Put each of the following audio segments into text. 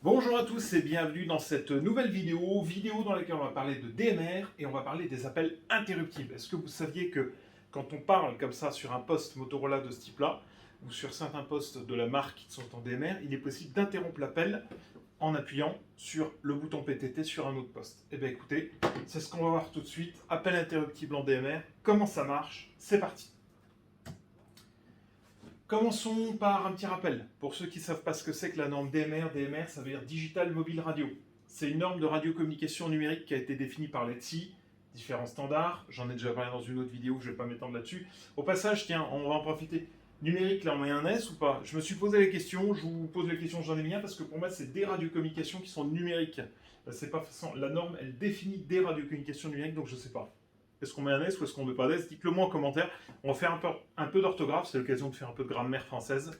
Bonjour à tous et bienvenue dans cette nouvelle vidéo dans laquelle on va parler de DMR et on va parler des appels interruptibles. Est-ce que vous saviez que quand on parle comme ça sur un poste Motorola de ce type-là, ou sur certains postes de la marque qui sont en DMR, il est possible d'interrompre l'appel en appuyant sur le bouton PTT sur un autre poste. Eh bien écoutez, c'est ce qu'on va voir tout de suite. Appel interruptible en DMR, comment ça marche? C'est parti. Commençons par un petit rappel. Pour ceux qui ne savent pas ce que c'est que la norme DMR, DMR ça veut dire Digital Mobile Radio. C'est une norme de radiocommunication numérique qui a été définie par l'ETSI, différents standards, j'en ai déjà parlé dans une autre vidéo, je ne vais pas m'étendre là-dessus. Au passage, tiens, on va en profiter. Numérique, là on met un S ou pas? Je me suis posé la question, je vous pose la question, j'en ai mis un, parce que pour moi c'est des radiocommunications qui sont numériques. C'est pas la norme, elle définit des radiocommunications numériques, donc je ne sais pas. Est-ce qu'on met un S ou est-ce qu'on ne met pas d'S? Dites-le moi en commentaire. On va faire un peu d'orthographe, c'est l'occasion de faire un peu de grammaire française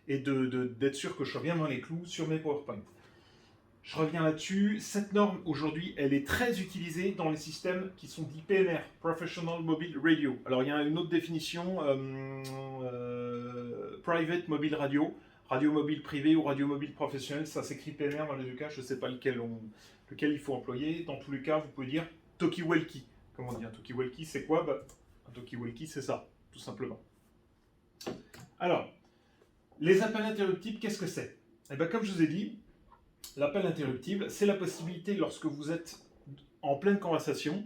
et d'être sûr que je sois bien dans les clous sur mes PowerPoint. Je reviens là-dessus. Cette norme, aujourd'hui, elle est très utilisée dans les systèmes qui sont dits PMR, Professional Mobile Radio. Alors, il y a une autre définition, Private Mobile Radio, radio mobile privée ou radio mobile professionnelle. Ça s'écrit PMR dans les deux cas, je ne sais pas lequel il faut employer. Dans tous les cas, vous pouvez dire talkie-walkie. Comment dire, talkie-walkie, c'est quoi? Un talkie-walkie, c'est ça, tout simplement. Alors, les appels interruptibles, qu'est-ce que c'est? Eh bien, comme je vous ai dit, l'appel interruptible, c'est la possibilité, lorsque vous êtes en pleine conversation,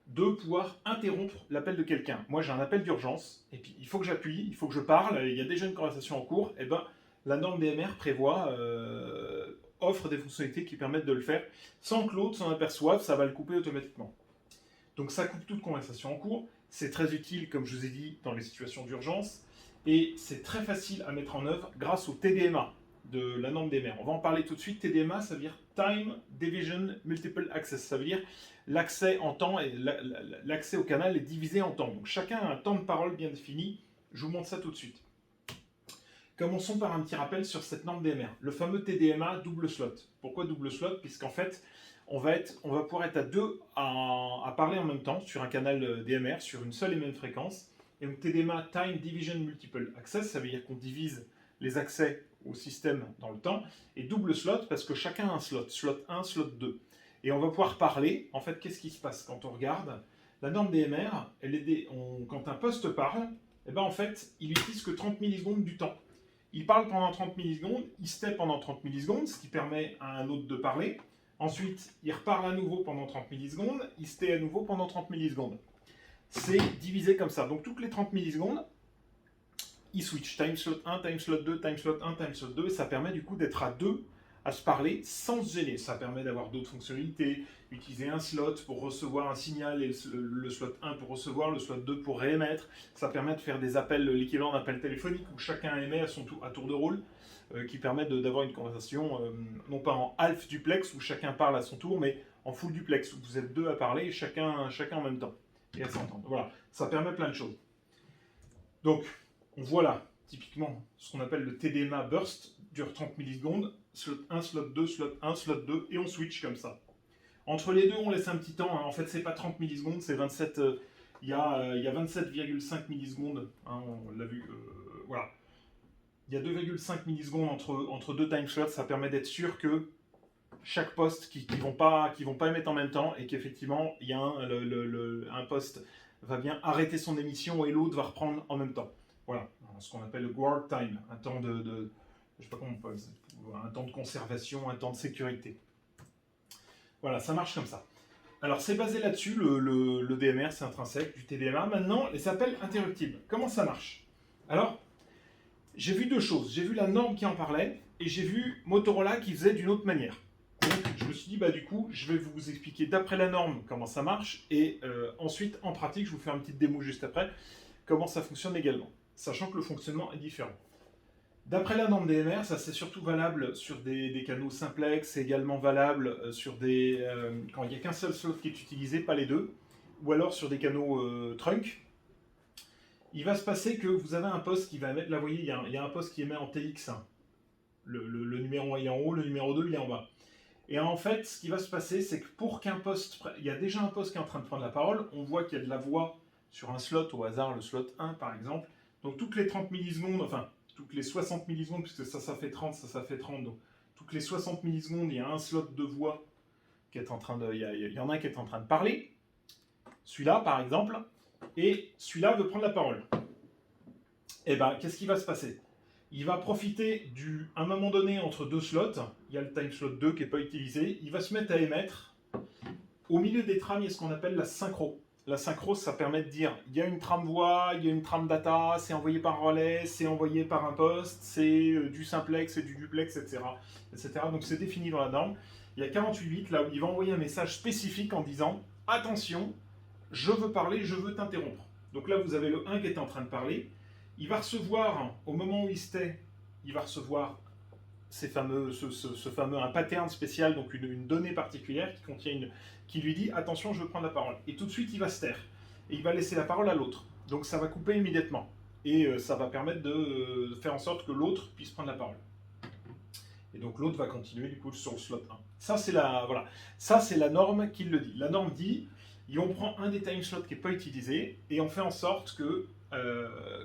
de pouvoir interrompre l'appel de quelqu'un. Moi, j'ai un appel d'urgence, et puis il faut que j'appuie, il faut que je parle, il y a déjà une conversation en cours, et bien, la norme DMR prévoit, offre des fonctionnalités qui permettent de le faire sans que l'autre s'en aperçoive, ça va le couper automatiquement. Donc ça coupe toute conversation en cours, c'est très utile, comme je vous ai dit, dans les situations d'urgence, et c'est très facile à mettre en œuvre grâce au TDMA de la norme DMR. On va en parler tout de suite. TDMA, ça veut dire Time Division Multiple Access, ça veut dire l'accès en temps, et l'accès au canal est divisé en temps. Donc chacun a un temps de parole bien défini, je vous montre ça tout de suite. Commençons par un petit rappel sur cette norme DMR. Le fameux TDMA double slot. Pourquoi double slot? Puisqu'en fait, on va pouvoir être à deux à parler en même temps sur un canal DMR, sur une seule et même fréquence. Et donc TDMA, Time Division Multiple Access, ça veut dire qu'on divise les accès au système dans le temps. Et double slot, parce que chacun a un slot. Slot 1, slot 2. Et on va pouvoir parler. En fait, qu'est-ce qui se passe quand on regarde? La norme DMR, quand un poste parle, eh ben en fait, il n'utilise que 30 millisecondes du temps. Il parle pendant 30 millisecondes, il se tait pendant 30 millisecondes, ce qui permet à un autre de parler. Ensuite, il reparle à nouveau pendant 30 millisecondes, il se tait à nouveau pendant 30 millisecondes. C'est divisé comme ça. Donc toutes les 30 millisecondes, il switch. Time slot 1, time slot 2, time slot 1, time slot 2. Et ça permet du coup d'être à deux, à se parler sans se gêner. Ça permet d'avoir d'autres fonctionnalités. Utiliser un slot pour recevoir un signal et le slot 1 pour recevoir, le slot 2 pour réémettre. Ça permet de faire des appels, l'équivalent d'appels téléphoniques où chacun émet à tour de rôle, qui permet d'avoir une conversation, non pas en half duplex où chacun parle à son tour, mais en full duplex où vous êtes deux à parler et chacun en même temps et à s'entendre. Voilà, ça permet plein de choses. Donc, on voit là, typiquement, ce qu'on appelle le TDMA burst, dure 30 millisecondes, slot 1, slot 2, slot 1, slot 2, et on switch comme ça. Entre les deux, on laisse un petit temps, hein. En fait, c'est pas 30 millisecondes, c'est 27, il y a 27,5 millisecondes, hein, on l'a vu, voilà. Il y a 2,5 millisecondes entre deux time slots, ça permet d'être sûr que chaque poste qui vont pas émettre en même temps, et qu'effectivement, il y a un poste va bien arrêter son émission et l'autre va reprendre en même temps. Voilà, ce qu'on appelle le guard time, un temps je sais pas comment on peut, un temps de conservation, un temps de sécurité. Voilà, ça marche comme ça. Alors c'est basé là-dessus, le DMR, c'est intrinsèque du TDMA. Maintenant, les appels interruptibles, comment ça marche? Alors, j'ai vu deux choses. J'ai vu la norme qui en parlait, et j'ai vu Motorola qui faisait d'une autre manière. Donc je me suis dit, du coup, je vais vous expliquer d'après la norme comment ça marche, et ensuite, en pratique, je vous fais une petite démo juste après, comment ça fonctionne également, sachant que le fonctionnement est différent. D'après la norme DMR, ça c'est surtout valable sur des canaux simplex, c'est également valable sur quand il n'y a qu'un seul slot qui est utilisé, pas les deux, ou alors sur des canaux trunk. Il va se passer que vous avez un poste qui va émettre, là vous voyez, il y a un poste qui émet en TX1. Le numéro 1 il est en haut, le numéro 2 il est en bas. Et en fait, ce qui va se passer, c'est que pour qu'un poste, il y a déjà un poste qui est en train de prendre la parole, on voit qu'il y a de la voix sur un slot, au hasard le slot 1 par exemple, donc toutes les 30 millisecondes, enfin toutes les 60 millisecondes, puisque ça fait 30, ça fait 30, donc toutes les 60 millisecondes, il y a un slot de voix qui est en train de... Il y en a un qui est en train de parler. Celui-là, par exemple. Et celui-là veut prendre la parole. Et bien, qu'est-ce qui va se passer? Il va profiter un moment donné entre deux slots. Il y a le time slot 2 qui n'est pas utilisé. Il va se mettre à émettre. Au milieu des trames, il y a ce qu'on appelle la synchro. La synchro, ça permet de dire, il y a une trame voix, il y a une trame data, c'est envoyé par relais, c'est envoyé par un poste, c'est du simplex, c'est du duplex, etc., etc. Donc c'est défini dans la norme. Il y a 48 bits là où il va envoyer un message spécifique en disant « Attention, je veux parler, je veux t'interrompre ». Donc là, vous avez le 1 qui est en train de parler. Il va recevoir, au moment où il se tait, il va recevoir ce fameux un pattern spécial, donc une donnée particulière qui contient qui lui dit attention, je veux prendre la parole. Et tout de suite, il va se taire. Et il va laisser la parole à l'autre. Donc ça va couper immédiatement. Et ça va permettre de faire en sorte que l'autre puisse prendre la parole. Et donc l'autre va continuer du coup sur le slot 1. Ça, c'est la norme qui le dit. La norme dit, on prend un des time slots qui n'est pas utilisé et on fait en sorte que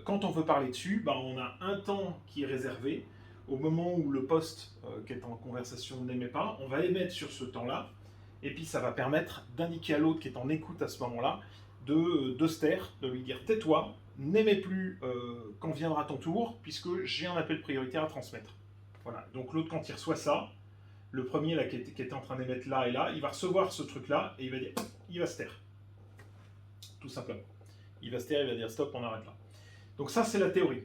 quand on veut parler dessus, on a un temps qui est réservé. Au moment où le poste qui est en conversation n'émet pas, on va émettre sur ce temps-là, et puis ça va permettre d'indiquer à l'autre qui est en écoute à ce moment-là de se taire, de lui dire tais-toi, n'émets plus quand viendra ton tour, puisque j'ai un appel prioritaire à transmettre. Voilà. Donc l'autre, quand il reçoit ça, le premier là, qui était en train d'émettre là et là, il va recevoir ce truc-là et il va dire, il va se taire. Tout simplement. Il va se taire, il va dire stop, on arrête là. Donc ça, c'est la théorie.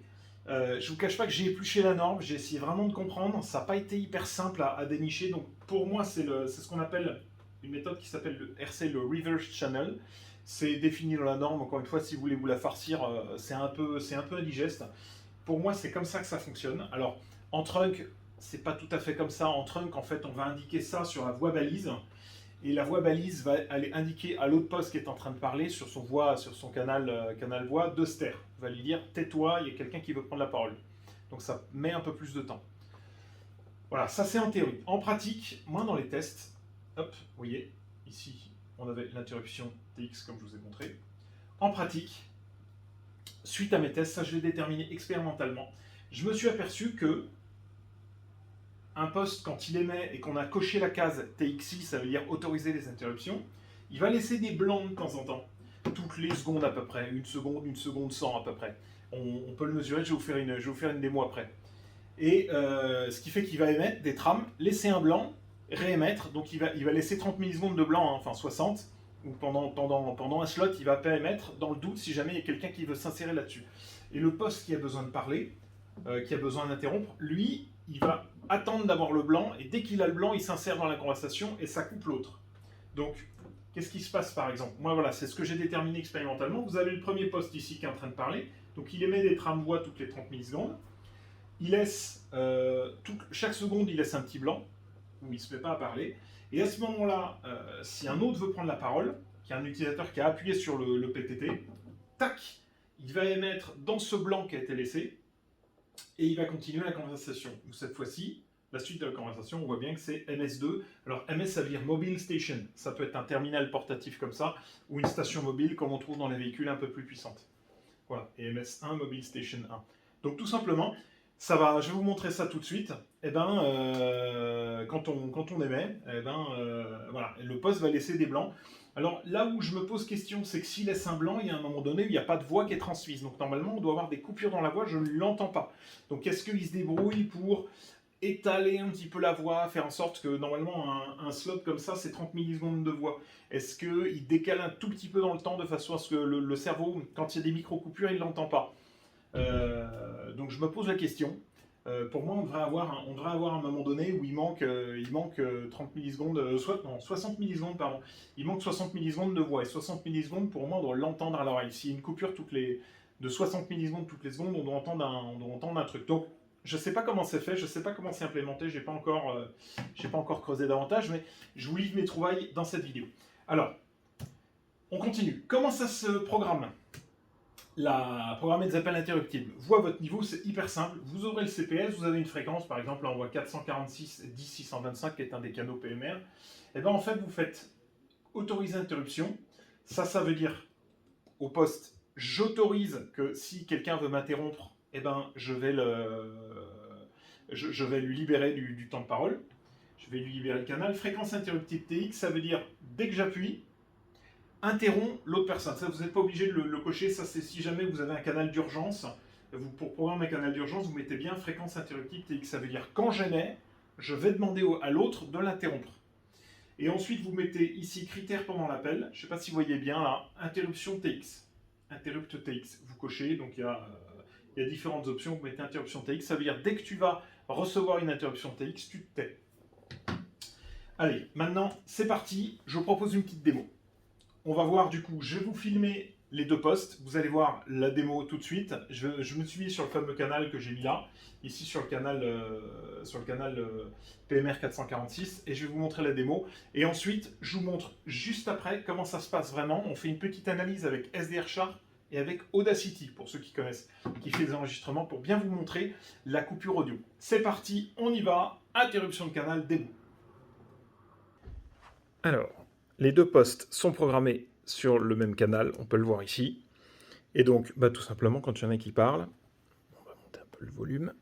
Je ne vous cache pas que j'ai épluché la norme, j'ai essayé vraiment de comprendre, ça n'a pas été hyper simple à dénicher, donc pour moi c'est ce qu'on appelle une méthode qui s'appelle le RC, le Reverse Channel. C'est défini dans la norme, encore une fois, si vous voulez vous la farcir, c'est un peu indigeste. Pour moi, c'est comme ça que ça fonctionne. Alors, en trunk, c'est pas tout à fait comme ça. En trunk, en fait, on va indiquer ça sur la voix balise. Et la voix balise va aller indiquer à l'autre poste qui est en train de parler sur son canal voix de se taire. Va lui dire tais-toi, il y a quelqu'un qui veut prendre la parole. Donc ça met un peu plus de temps. Voilà, ça c'est en théorie. En pratique, moi dans les tests, hop, vous voyez, ici on avait l'interruption TX comme je vous ai montré. En pratique, suite à mes tests, ça je l'ai déterminé expérimentalement, je me suis aperçu que un poste, quand il émet et qu'on a coché la case TXI, ça veut dire autoriser les interruptions, il va laisser des blancs de temps en temps. Toutes les secondes à peu près, une seconde 100 à peu près. On peut le mesurer, je vais vous faire une démo après. Et ce qui fait qu'il va émettre des trames, laisser un blanc, réémettre, donc il va laisser 30 millisecondes de blanc, hein, enfin 60, ou pendant un slot, il va pas émettre, dans le doute, si jamais il y a quelqu'un qui veut s'insérer là-dessus. Et le poste qui a besoin de parler, qui a besoin d'interrompre, lui, il va attendre d'avoir le blanc, et dès qu'il a le blanc, il s'insère dans la conversation, et ça coupe l'autre. Donc, qu'est-ce qui se passe par exemple? Moi voilà, c'est ce que j'ai déterminé expérimentalement. Vous avez le premier poste ici qui est en train de parler, donc il émet des trames voix toutes les 30 millisecondes. Il laisse, chaque seconde, il laisse un petit blanc, où il ne se met pas à parler. Et à ce moment-là, si un autre veut prendre la parole, qui est un utilisateur qui a appuyé sur le PTT, tac, il va émettre dans ce blanc qui a été laissé, et il va continuer la conversation. Donc cette fois-ci, la suite de la conversation, on voit bien que c'est MS2. Alors MS, ça veut dire Mobile Station. Ça peut être un terminal portatif comme ça, ou une station mobile comme on trouve dans les véhicules un peu plus puissantes. Voilà, et MS1, Mobile Station 1. Donc tout simplement, ça va, je vais vous montrer ça tout de suite. Et quand on émet, voilà, le poste va laisser des blancs. Alors là où je me pose question, c'est que s'il laisse un blanc, il y a un moment donné où il n'y a pas de voix qui est transmise. Donc normalement, on doit avoir des coupures dans la voix, je ne l'entends pas. Donc est-ce qu'il se débrouille pour étaler un petit peu la voix, faire en sorte que normalement un slot comme ça, c'est 30 millisecondes de voix. Est-ce qu'il décale un tout petit peu dans le temps de façon à ce que le cerveau, quand il y a des micro-coupures, il ne l'entend pas. Donc je me pose la question. Pour moi, on devrait avoir un moment donné où il manque 30 millisecondes, 60 millisecondes, pardon. Il manque 60 millisecondes de voix. Et 60 millisecondes, pour moi, on doit l'entendre à l'oreille. S'il y a une coupure de 60 millisecondes toutes les secondes, on doit entendre un truc. Donc, je ne sais pas comment c'est fait, je ne sais pas comment c'est implémenté, je n'ai pas encore creusé davantage, mais je vous livre mes trouvailles dans cette vidéo. Alors, on continue. Comment ça se programme? Programmer des appels interruptibles. Vous, à votre niveau, c'est hyper simple. Vous aurez le CPS, vous avez une fréquence, par exemple, là on voit 446 10 625 qui est un des canaux PMR. Et bien en fait, vous faites autoriser interruption. Ça veut dire au poste, j'autorise que si quelqu'un veut m'interrompre, eh ben, je vais je vais lui libérer du temps de parole. Je vais lui libérer le canal. Fréquence interruptive TX, ça veut dire, dès que j'appuie, interrompt l'autre personne. Ça, vous n'êtes pas obligé de le cocher. Ça, c'est si jamais vous avez un canal d'urgence. Pour programmer un canal d'urgence, vous mettez bien fréquence interruptive TX. Ça veut dire, quand j'émets, je vais demander à l'autre de l'interrompre. Et ensuite, vous mettez ici critères pendant l'appel. Je ne sais pas si vous voyez bien là, interruption TX. Interrupt TX. Vous cochez, donc il y a différentes options. Vous mettez interruption TX. Ça veut dire, dès que tu vas recevoir une interruption TX, tu te tais. Allez, maintenant, c'est parti. Je vous propose une petite démo. On va voir du coup, je vais vous filmer les deux postes. Vous allez voir la démo tout de suite. Je me suis mis sur le fameux canal que j'ai mis là, ici sur le canal PMR 446, et je vais vous montrer la démo. Et ensuite, je vous montre juste après comment ça se passe vraiment. On fait une petite analyse avec SDR Sharp et avec Audacity, pour ceux qui connaissent, qui fait des enregistrements, pour bien vous montrer la coupure audio. C'est parti, on y va. Interruption de canal, démo. Alors, les deux postes sont programmés sur le même canal, on peut le voir ici. Et donc, tout simplement, quand il y en a qui parlent, on va monter un peu le volume.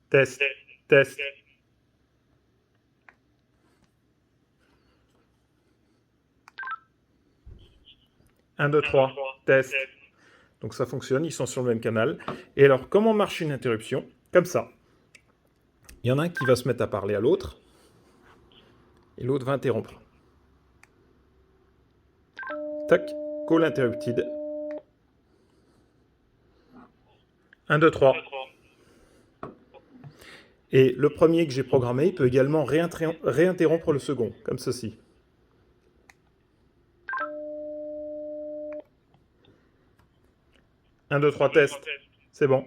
Test, test. Un, deux, trois, test. Donc ça fonctionne, ils sont sur le même canal. Et alors, comment marche une interruption? Comme ça. Il y en a un qui va se mettre à parler à l'autre, et l'autre va interrompre. Tac, call interrupted. 1, 2, 3. Et le premier que j'ai programmé peut également réinterrompre le second, comme ceci. Un, deux, trois, test. C'est bon.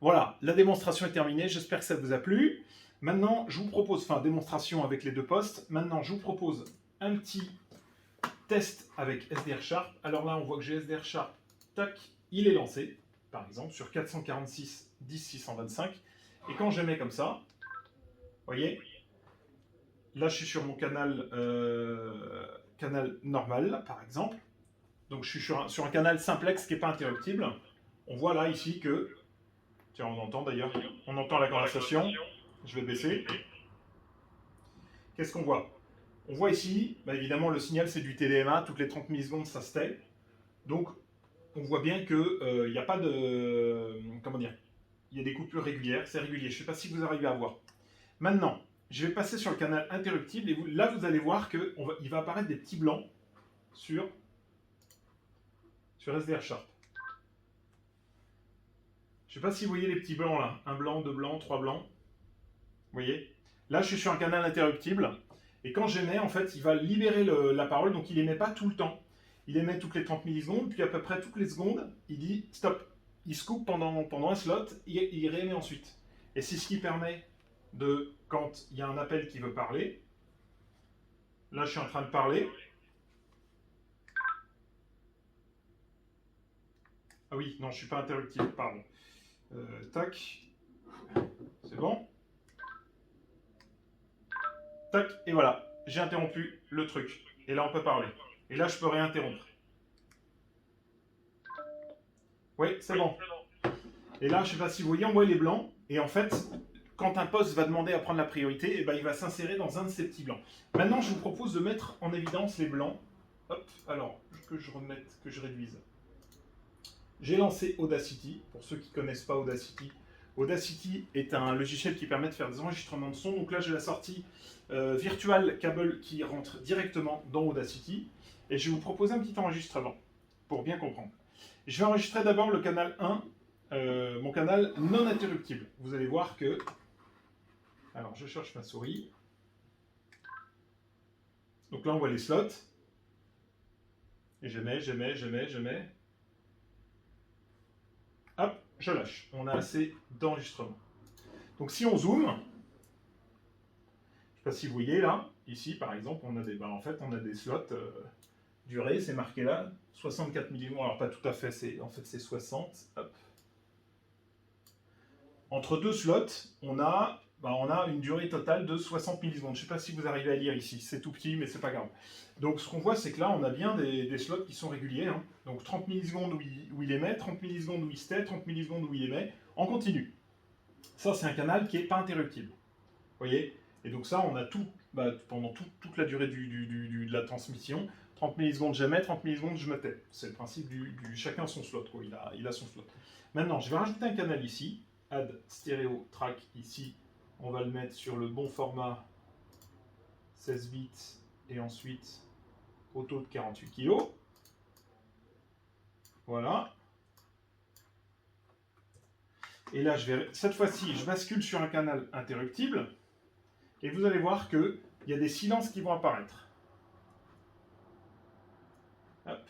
Voilà, la démonstration est terminée. J'espère que ça vous a plu. Maintenant, je vous propose, enfin, démonstration avec les deux postes. Maintenant, je vous propose un petit test avec SDR Sharp. Alors là, on voit que j'ai SDR Sharp. Tac, il est lancé, par exemple, sur 446 10 625. Et quand je mets comme ça, vous voyez, là, je suis sur mon canal, canal normal, par exemple. Donc, je suis sur un canal simplex qui n'est pas interruptible. On voit là, ici, que... Tiens, on entend d'ailleurs. On entend la conversation. Je vais baisser. Qu'est-ce qu'on voit? On voit ici, évidemment, le signal, c'est du TDMA. Toutes les 30 millisecondes, ça se tait. Donc, on voit bien qu'il n'y a pas de... Comment dire? Il y a des coupures régulières. C'est régulier. Je ne sais pas si vous arrivez à voir. Maintenant, je vais passer sur le canal interruptible. Et là, vous allez voir qu'il va apparaître des petits blancs sur SDR Sharp. Je ne sais pas si vous voyez les petits blancs là. Un blanc, deux blancs, trois blancs. Vous voyez? Là, je suis sur un canal interruptible. Et quand j'émets, en fait, il va libérer la parole. Donc, il n'émet pas tout le temps. Il émet toutes les 30 millisecondes. Puis, à peu près toutes les secondes, il dit stop. Il se coupe pendant un slot. Il réémet ensuite. Et c'est ce qui permet de, quand il y a un appel qui veut parler. Là, je suis en train de parler. Ah oui, non, je ne suis pas interruptible, pardon. Tac. C'est bon. Tac, et voilà. J'ai interrompu le truc. Et là, on peut parler. Et là, je peux réinterrompre. Oui, c'est bon. Et là, je ne sais pas si vous voyez, on voit les blancs. Et en fait, quand un poste va demander à prendre la priorité, il va s'insérer dans un de ces petits blancs. Maintenant, je vous propose de mettre en évidence les blancs. Hop, alors, que je réduise. J'ai lancé Audacity. Pour ceux qui ne connaissent pas Audacity, Audacity est un logiciel qui permet de faire des enregistrements de son. Donc là, j'ai la sortie Virtual Cable qui rentre directement dans Audacity. Et je vais vous proposer un petit enregistrement pour bien comprendre. Je vais enregistrer d'abord le canal 1, mon canal non interruptible. Vous allez voir que... Alors, je cherche ma souris. Donc là, on voit les slots. Et j'émets. Hop, je lâche. On a assez d'enregistrement. Donc si on zoome, je ne sais pas si vous voyez là, ici par exemple, on a des, en fait, on a des slots durée, c'est marqué là, 64 millisecondes. Alors pas tout à fait, en fait c'est 60. Hop. Entre deux slots, on a on a une durée totale de 60 millisecondes. Je ne sais pas si vous arrivez à lire ici, c'est tout petit, mais c'est pas grave. Donc ce qu'on voit, c'est que là, on a bien des slots qui sont réguliers. Hein. Donc 30 millisecondes où il émet, 30 millisecondes où il se tait, 30 millisecondes où il émet, en continu. Ça, c'est un canal qui n'est pas interruptible. Vous voyez? Et donc ça, on a tout, pendant toute la durée de la transmission. 30 millisecondes j'émets, 30 millisecondes je me tais. C'est le principe chacun son slot, quoi. Il a son slot. Maintenant, je vais rajouter un canal ici. Add stéréo track ici. On va le mettre sur le bon format 16 bits et ensuite auto de 48 kg. Voilà. Et là, cette fois-ci, je bascule sur un canal interruptible. Et vous allez voir qu'il y a des silences qui vont apparaître. Hop.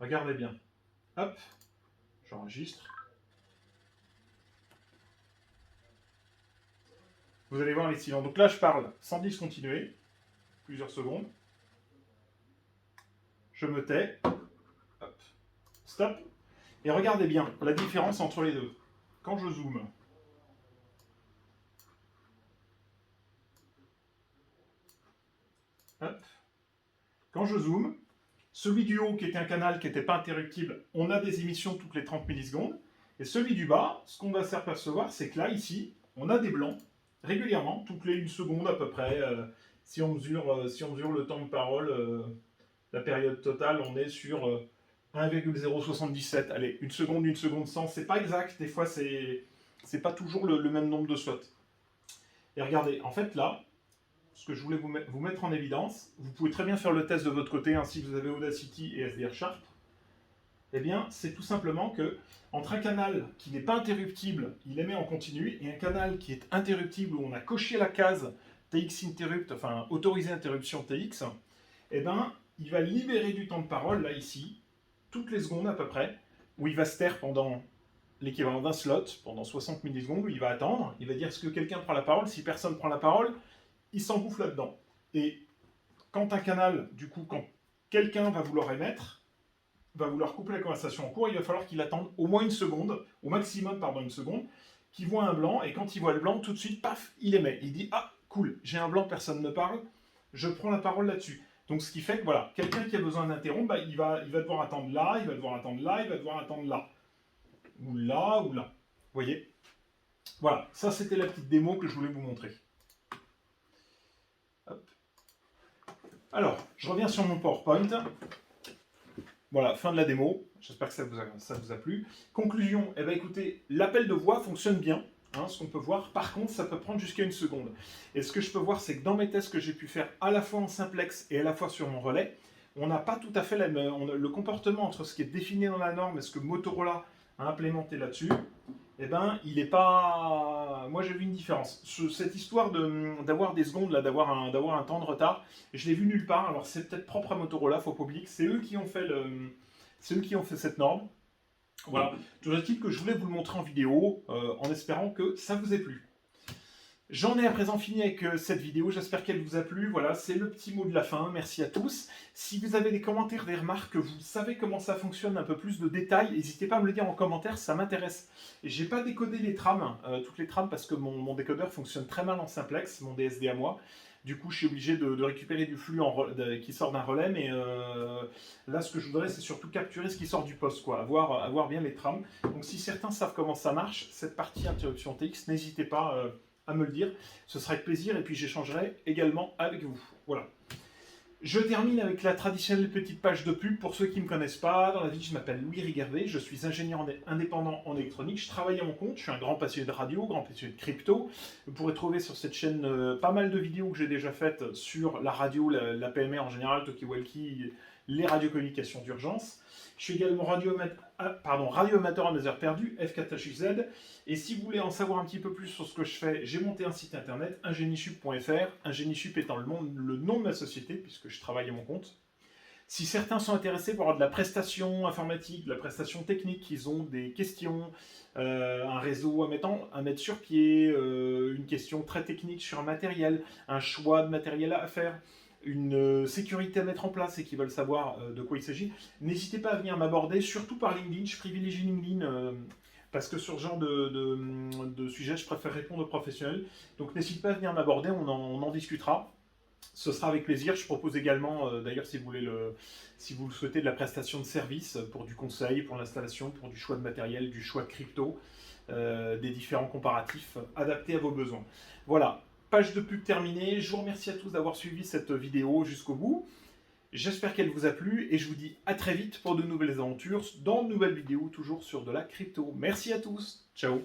Regardez bien. Hop. J'enregistre. Vous allez voir les silences. Donc là, je parle sans discontinuer. Plusieurs secondes. Je me tais. Hop. Stop. Et regardez bien la différence entre les deux. Quand je zoome, hop. Quand je zoome, celui du haut qui était un canal qui n'était pas interruptible, on a des émissions toutes les 30 millisecondes. Et celui du bas, ce qu'on va s'apercevoir, c'est que là, ici, on a des blancs régulièrement, toutes les 1 seconde à peu près. Si on mesure le temps de parole, la période totale, on est sur 1,077. Allez, 1 seconde 100, c'est pas exact. Des fois, c'est pas toujours le même nombre de slots. Et regardez, en fait là, ce que je voulais vous mettre en évidence, vous pouvez très bien faire le test de votre côté, hein, si vous avez Audacity et SDR Sharp. Eh bien, c'est tout simplement que entre un canal qui n'est pas interruptible, il émet en continu, et un canal qui est interruptible où on a coché la case TX interrupt, enfin autoriser interruption TX, eh bien, il va libérer du temps de parole, là, ici, toutes les secondes à peu près, où il va se taire pendant l'équivalent d'un slot, pendant 60 millisecondes, où il va attendre, il va dire est-ce que quelqu'un prend la parole, si personne prend la parole, il s'engouffre là-dedans. Et quand un canal, du coup, quand quelqu'un va vouloir émettre, va vouloir couper la conversation en cours, il va falloir qu'il attende au moins 1 seconde, au maximum, 1 seconde, qu'il voit un blanc, et quand il voit le blanc, tout de suite, paf, il émet. Il dit, ah, cool, j'ai un blanc, personne ne parle, je prends la parole là-dessus. Donc ce qui fait que, voilà, quelqu'un qui a besoin d'interrompre, il va devoir attendre là, il va devoir attendre là, il va devoir attendre là. Ou là, ou là. Vous voyez? Voilà, ça c'était la petite démo que je voulais vous montrer. Hop. Alors, je reviens sur mon PowerPoint. Voilà, fin de la démo. J'espère que ça vous a plu. Conclusion, eh bien écoutez, l'appel de voix fonctionne bien, hein, ce qu'on peut voir. Par contre, ça peut prendre jusqu'à 1 seconde. Et ce que je peux voir, c'est que dans mes tests que j'ai pu faire à la fois en simplex et à la fois sur mon relais, on n'a pas tout à fait le comportement entre ce qui est défini dans la norme et ce que Motorola a implémenté là-dessus. Eh ben, il n'est pas... Moi, j'ai vu une différence. Cette histoire d'avoir des secondes, là, d'avoir un temps de retard, je l'ai vu nulle part. Alors, c'est peut-être propre à Motorola, faut pas oublier que c'est eux qui ont fait cette norme. Voilà. Toujours est-il que je voulais vous le montrer en vidéo, en espérant que ça vous ait plu. J'en ai à présent fini avec cette vidéo, j'espère qu'elle vous a plu. Voilà, c'est le petit mot de la fin, merci à tous. Si vous avez des commentaires, des remarques, que vous savez comment ça fonctionne, un peu plus de détails, n'hésitez pas à me le dire en commentaire, ça m'intéresse. J'ai pas décodé les trames, toutes les trames, parce que mon décodeur fonctionne très mal en simplex, mon DSD à moi. Du coup, je suis obligé de récupérer du flux qui sort d'un relais, mais là, ce que je voudrais, c'est surtout capturer ce qui sort du poste, quoi, avoir bien les trames. Donc, si certains savent comment ça marche, cette partie interruption TX, n'hésitez pas à me le dire, ce sera avec plaisir, et puis j'échangerai également avec vous. Voilà. Je termine avec la traditionnelle petite page de pub. Pour ceux qui ne me connaissent pas, dans la vie, je m'appelle Louis Rigervé, je suis ingénieur indépendant en électronique, je travaille à mon compte, je suis un grand passionné de radio, grand passionné de crypto. Vous pourrez trouver sur cette chaîne pas mal de vidéos que j'ai déjà faites sur la radio, la PMR en général, Talkie-Walkie, les radiocommunications d'urgence. Je suis également radioamateur à mes heures perdues, F4HUZ. Et si vous voulez en savoir un petit peu plus sur ce que je fais, j'ai monté un site internet, ingenichup.fr, ingenichup étant le nom de ma société, puisque je travaille à mon compte. Si certains sont intéressés par de la prestation informatique, de la prestation technique, ils ont des questions, un réseau à mettre sur pied, une question très technique sur un matériel, un choix de matériel à faire, une sécurité à mettre en place et qui veulent savoir de quoi il s'agit, n'hésitez pas à venir m'aborder, surtout par LinkedIn. Je privilégie LinkedIn parce que sur ce genre de sujet, je préfère répondre aux professionnels. Donc n'hésitez pas à venir m'aborder, on en discutera. Ce sera avec plaisir. Je propose également, d'ailleurs, si vous le souhaitez, de la prestation de service pour du conseil, pour l'installation, pour du choix de matériel, du choix de crypto, des différents comparatifs adaptés à vos besoins. Voilà, page de pub terminée. Je vous remercie à tous d'avoir suivi cette vidéo jusqu'au bout. J'espère qu'elle vous a plu et je vous dis à très vite pour de nouvelles aventures dans de nouvelles vidéos, toujours sur de la crypto. Merci à tous. Ciao.